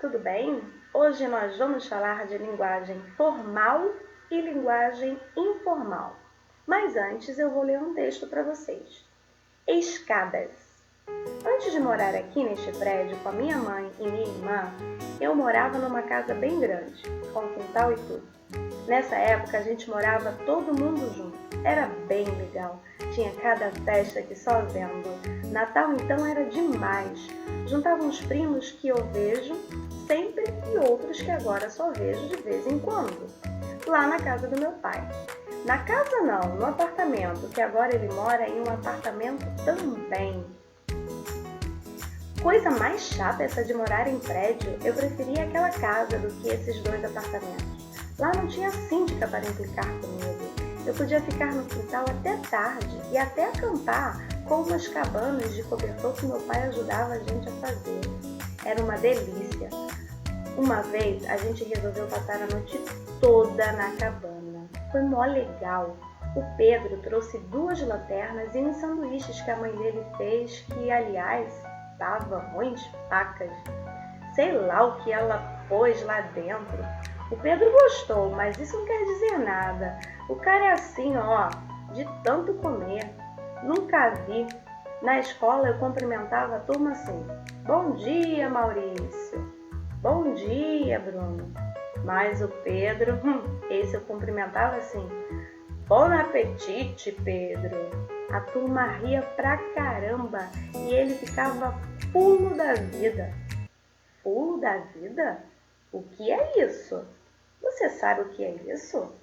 tudo bem? Hoje nós vamos falar de linguagem formal e linguagem informal. Mas antes eu vou ler um texto para vocês. Escadas. Antes de morar aqui neste prédio com a minha mãe e minha irmã, eu morava numa casa bem grande, com quintal e tudo. Nessa época a gente morava todo mundo junto. Era bem legal. Tinha cada festa que só vendo. Natal então era demais. Juntava uns primos que eu vejo sempre e outros que agora só vejo de vez em quando. Lá na casa do meu pai. Na casa não, no apartamento, que agora ele mora em um apartamento também. Coisa mais chata essa de morar em prédio. Eu preferia aquela casa do que esses dois apartamentos. Lá não tinha síndica para implicar comigo. Eu podia ficar no quintal até tarde e até acampar com umas cabanas de cobertor que meu pai ajudava a gente a fazer. Era uma delícia. Uma vez a gente resolveu passar a noite toda na cabana. Foi mó legal. O Pedro trouxe 2 lanternas e uns sanduíches que a mãe dele fez, que aliás estavam ruins pacas. Sei lá o que ela pôs lá dentro. O Pedro gostou, mas isso não quer dizer nada. O cara é assim, ó, de tanto comer. Nunca vi. Na escola eu cumprimentava a turma assim: Bom dia, Maurício. Bom dia, Bruno. Mas o Pedro, esse eu cumprimentava assim: Bom apetite, Pedro. A turma ria pra caramba e ele ficava fulo da vida. Fulo da vida? O que é isso? Você sabe o que é isso?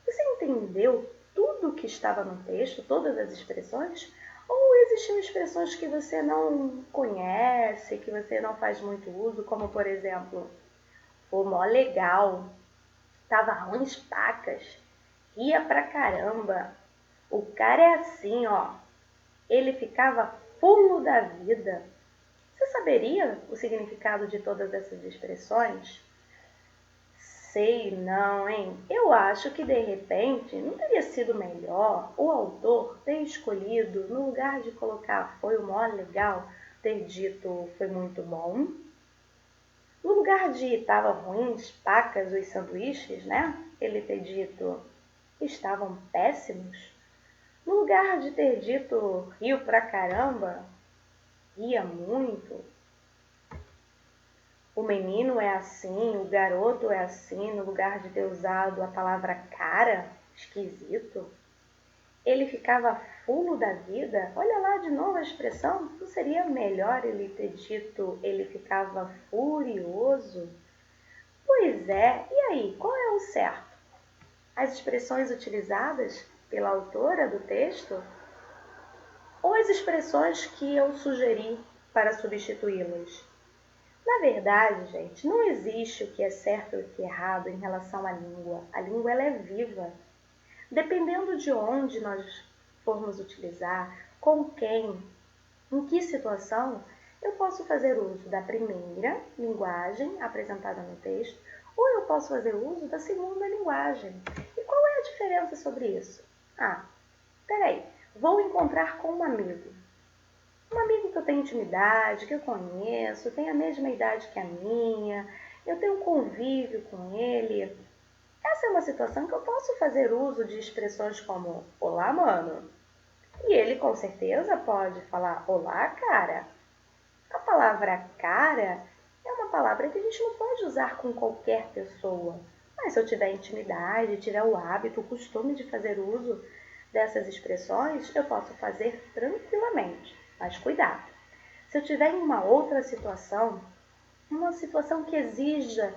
Você entendeu tudo o que estava no texto, todas as expressões? Ou existiam expressões que você não conhece, que você não faz muito uso, como por exemplo, pô, mó legal, tava ruins pacas, ria pra caramba, o cara é assim, ó, ele ficava fulo da vida. Você saberia o significado de todas essas expressões? Sei não, hein? Eu acho que de repente não teria sido melhor o autor ter escolhido, no lugar de colocar foi o mó legal, ter dito foi muito bom. No lugar de tava ruins, pacas os sanduíches, né? Ele ter dito estavam péssimos. No lugar de ter dito riu pra caramba, ria muito. O menino é assim, o garoto é assim, no lugar de ter usado a palavra cara, esquisito. Ele ficava fulo da vida. Olha lá de novo a expressão. Não seria melhor ele ter dito ele ficava furioso? Pois é, e aí, qual é o certo? As expressões utilizadas pela autora do texto ou as expressões que eu sugeri para substituí-las? Na verdade, gente, não existe o que é certo e o que é errado em relação à língua. A língua ela é viva. Dependendo de onde nós formos utilizar, com quem, em que situação, eu posso fazer uso da primeira linguagem apresentada no texto ou eu posso fazer uso da segunda linguagem. E qual é a diferença sobre isso? Peraí, vou encontrar com um amigo. Um amigo que eu tenho intimidade, que eu conheço, tem a mesma idade que a minha, eu tenho um convívio com ele. Essa é uma situação que eu posso fazer uso de expressões como olá, mano. E ele com certeza pode falar olá, cara. A palavra cara é uma palavra que a gente não pode usar com qualquer pessoa. Mas se eu tiver intimidade, tiver o hábito, o costume de fazer uso dessas expressões, eu posso fazer tranquilamente. Mas cuidado! Se eu tiver em uma outra situação, uma situação que exija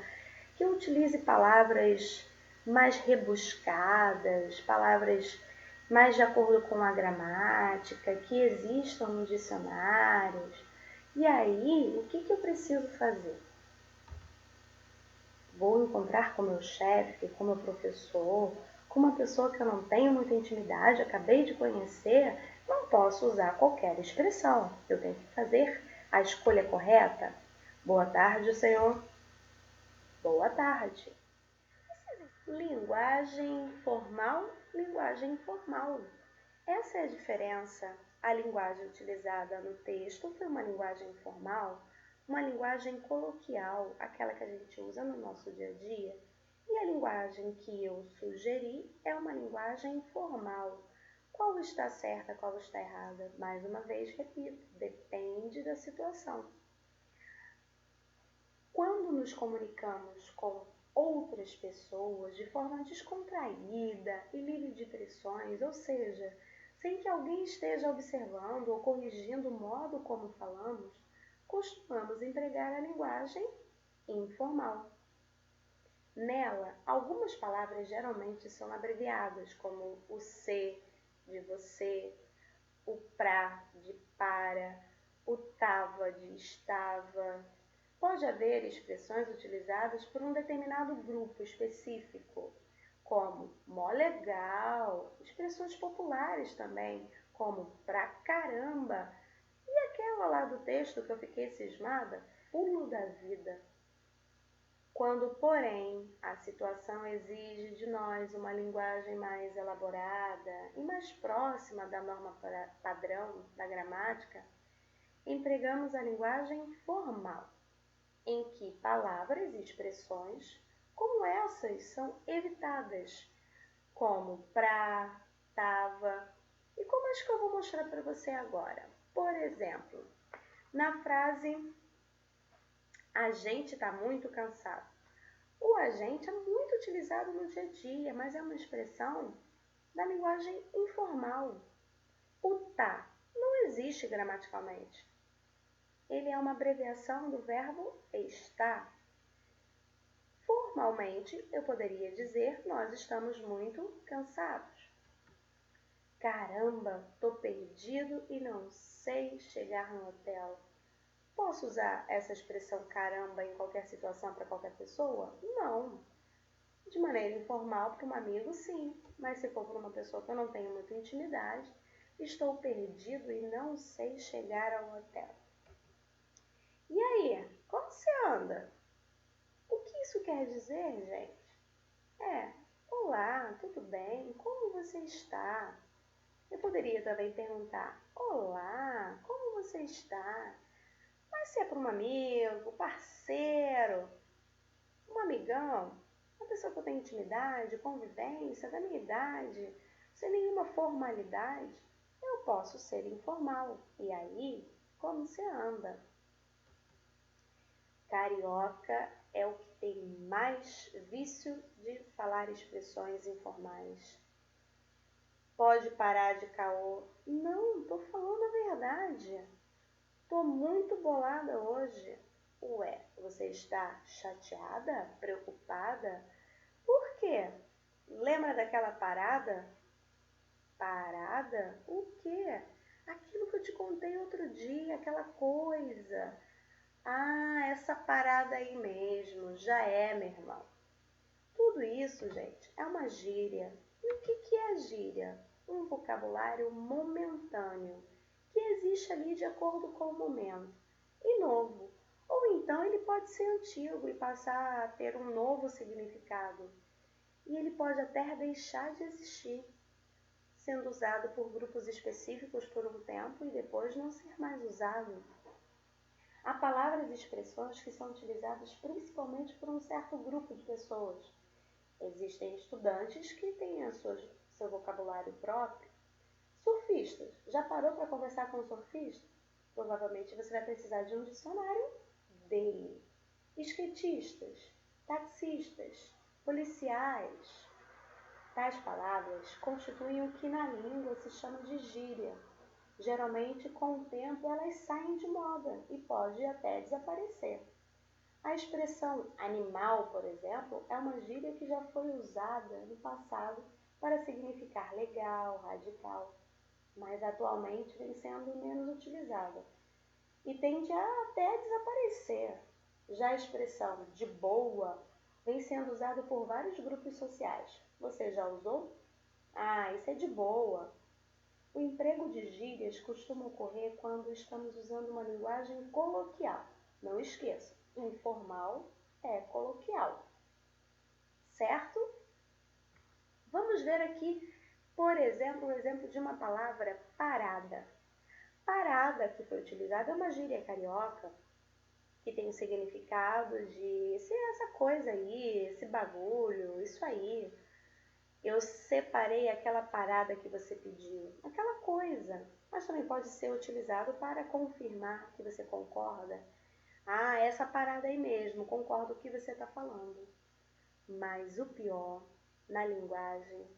que eu utilize palavras mais rebuscadas, palavras mais de acordo com a gramática, que existam nos dicionários. E aí, o que eu preciso fazer? Vou encontrar com meu chefe, com meu professor, com uma pessoa que eu não tenho muita intimidade, acabei de conhecer, não posso usar qualquer expressão. Eu tenho que fazer a escolha correta. Boa tarde, senhor. Boa tarde. Linguagem formal, linguagem informal. Essa é a diferença. A linguagem utilizada no texto foi uma linguagem formal, uma linguagem coloquial, aquela que a gente usa no nosso dia a dia, e a linguagem que eu sugeri é uma linguagem formal. Qual está certa, qual está errada? Mais uma vez, repito, depende da situação. Quando nos comunicamos com outras pessoas de forma descontraída e livre de pressões, ou seja, sem que alguém esteja observando ou corrigindo o modo como falamos, costumamos empregar a linguagem informal. Nela, algumas palavras geralmente são abreviadas, como o se de você, o pra de para, o tava de estava. Pode haver expressões utilizadas por um determinado grupo específico, como mó legal, expressões populares também, como pra caramba, e aquela lá do texto que eu fiquei cismada, pulo da vida. Quando, porém, a situação exige de nós uma linguagem mais elaborada e mais próxima da norma padrão da gramática, empregamos a linguagem formal, em que palavras e expressões como essas são evitadas, como pra, tava, e como as que eu vou mostrar para você agora. Por exemplo, na frase a gente está muito cansado. O a gente é muito utilizado no dia a dia, mas é uma expressão da linguagem informal. O tá não existe gramaticalmente. Ele é uma abreviação do verbo estar. Formalmente, eu poderia dizer nós estamos muito cansados. Caramba, tô perdido e não sei chegar no hotel. Posso usar essa expressão caramba em qualquer situação para qualquer pessoa? Não. De maneira informal para um amigo, sim. Mas se for para uma pessoa que eu não tenho muita intimidade, estou perdido e não sei chegar ao hotel. E aí, como você anda? O que isso quer dizer, gente? Olá, tudo bem? Como você está? Eu poderia também perguntar, olá, como você está? Mas se é para um amigo, parceiro, um amigão, uma pessoa que eu tenho intimidade, convivência, da minha idade, sem nenhuma formalidade, eu posso ser informal. E aí, como você anda? Carioca é o que tem mais vício de falar expressões informais. Pode parar de caô. Não, tô falando a verdade. Tô muito bolada hoje. Ué, você está chateada? Preocupada? Por quê? Lembra daquela parada? Parada? O quê? Aquilo que eu te contei outro dia, aquela coisa. Ah, essa parada aí mesmo, já é, meu irmão. Tudo isso, gente, é uma gíria. E o que é gíria? Um vocabulário momentâneo, que existe ali de acordo com o momento, e novo. Ou então ele pode ser antigo e passar a ter um novo significado. E ele pode até deixar de existir, sendo usado por grupos específicos por um tempo e depois não ser mais usado. Há palavras e expressões que são utilizadas principalmente por um certo grupo de pessoas. Existem estudantes que têm seu vocabulário próprio. Surfistas. Já parou para conversar com um surfista? Provavelmente você vai precisar de um dicionário dele. Skatistas, taxistas, policiais. Tais palavras constituem o que na língua se chama de gíria. Geralmente, com o tempo, elas saem de moda e pode até desaparecer. A expressão animal, por exemplo, é uma gíria que já foi usada no passado para significar legal, radical, mas atualmente vem sendo menos utilizada e tende a até desaparecer. Já a expressão de boa vem sendo usada por vários grupos sociais. Você já usou? Ah, isso é de boa. O emprego de gírias costuma ocorrer quando estamos usando uma linguagem coloquial. Não esqueça, informal é coloquial. Certo? Vamos ver aqui, por exemplo, o exemplo de uma palavra parada. Parada, que foi utilizada, é uma gíria carioca que tem o significado de ser essa coisa aí, esse bagulho, isso aí. Eu separei aquela parada que você pediu, aquela coisa, mas também pode ser utilizado para confirmar que você concorda. Ah, essa parada aí mesmo, concordo com o que você está falando. Mas o pior, na linguagem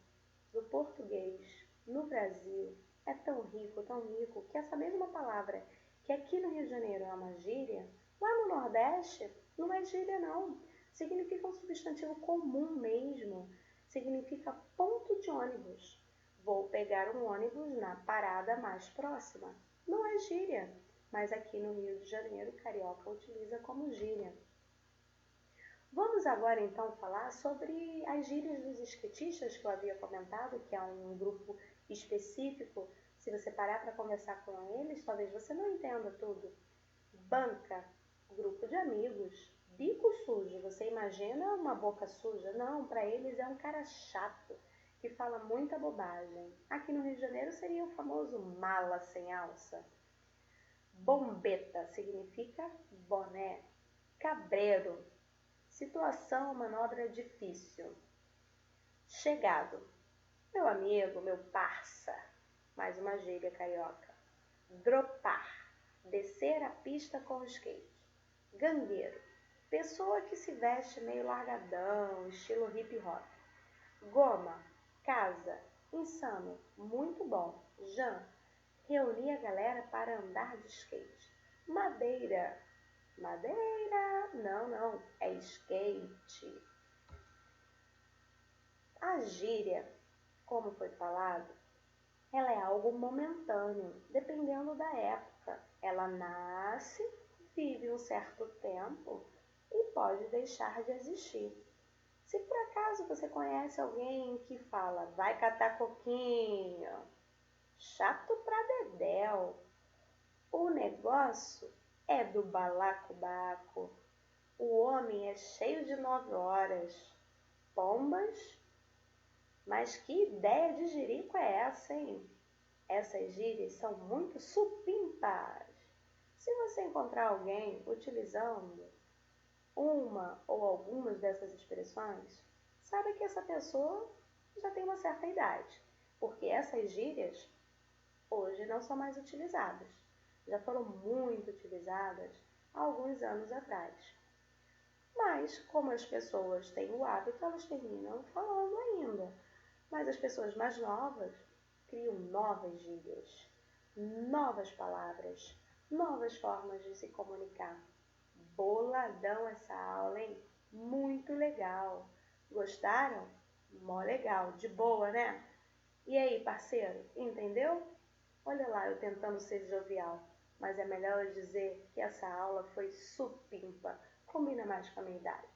do português, no Brasil, é tão rico, que essa mesma palavra, que aqui no Rio de Janeiro é uma gíria, lá no Nordeste não é gíria não. Significa um substantivo comum mesmo. Significa ponto de ônibus. Vou pegar um ônibus na parada mais próxima. Não é gíria, mas aqui no Rio de Janeiro, carioca utiliza como gíria. Vamos agora então falar sobre as gírias dos skatistas que eu havia comentado, que é um grupo específico. Se você parar para conversar com eles, talvez você não entenda tudo. Banca, grupo de amigos. Bico sujo, você imagina uma boca suja? Não, para eles é um cara chato, que fala muita bobagem. Aqui no Rio de Janeiro seria o famoso mala sem alça. Bombeta significa boné. Cabreiro, situação, manobra difícil. Chegado, meu amigo, meu parça. Mais uma gíria carioca. Dropar, descer a pista com o skate. Gangueiro, pessoa que se veste meio largadão, estilo hip hop. Goma, casa. Insano, muito bom. Jan, reunir a galera para andar de skate. Madeira, madeira, não, é skate. A gíria, como foi falado, ela é algo momentâneo, dependendo da época. Ela nasce, vive um certo tempo e pode deixar de existir. Se por acaso você conhece alguém que fala, vai catar coquinho, chato pra dedéu, o negócio é do balacobaco, o homem é cheio de 9 horas, pombas. Mas que ideia de jirico é essa, hein? Essas gírias são muito supimpas. Se você encontrar alguém utilizando uma ou algumas dessas expressões, sabe que essa pessoa já tem uma certa idade, porque essas gírias hoje não são mais utilizadas. Já foram muito utilizadas há alguns anos atrás. Mas, como as pessoas têm o hábito, elas terminam falando ainda. Mas as pessoas mais novas criam novas gírias, novas palavras, novas formas de se comunicar. Boladão essa aula, hein? Muito legal. Gostaram? Mó legal, de boa, né? E aí, parceiro, entendeu? Olha lá eu tentando ser jovial, mas é melhor eu dizer que essa aula foi supimpa, combina mais com a minha idade.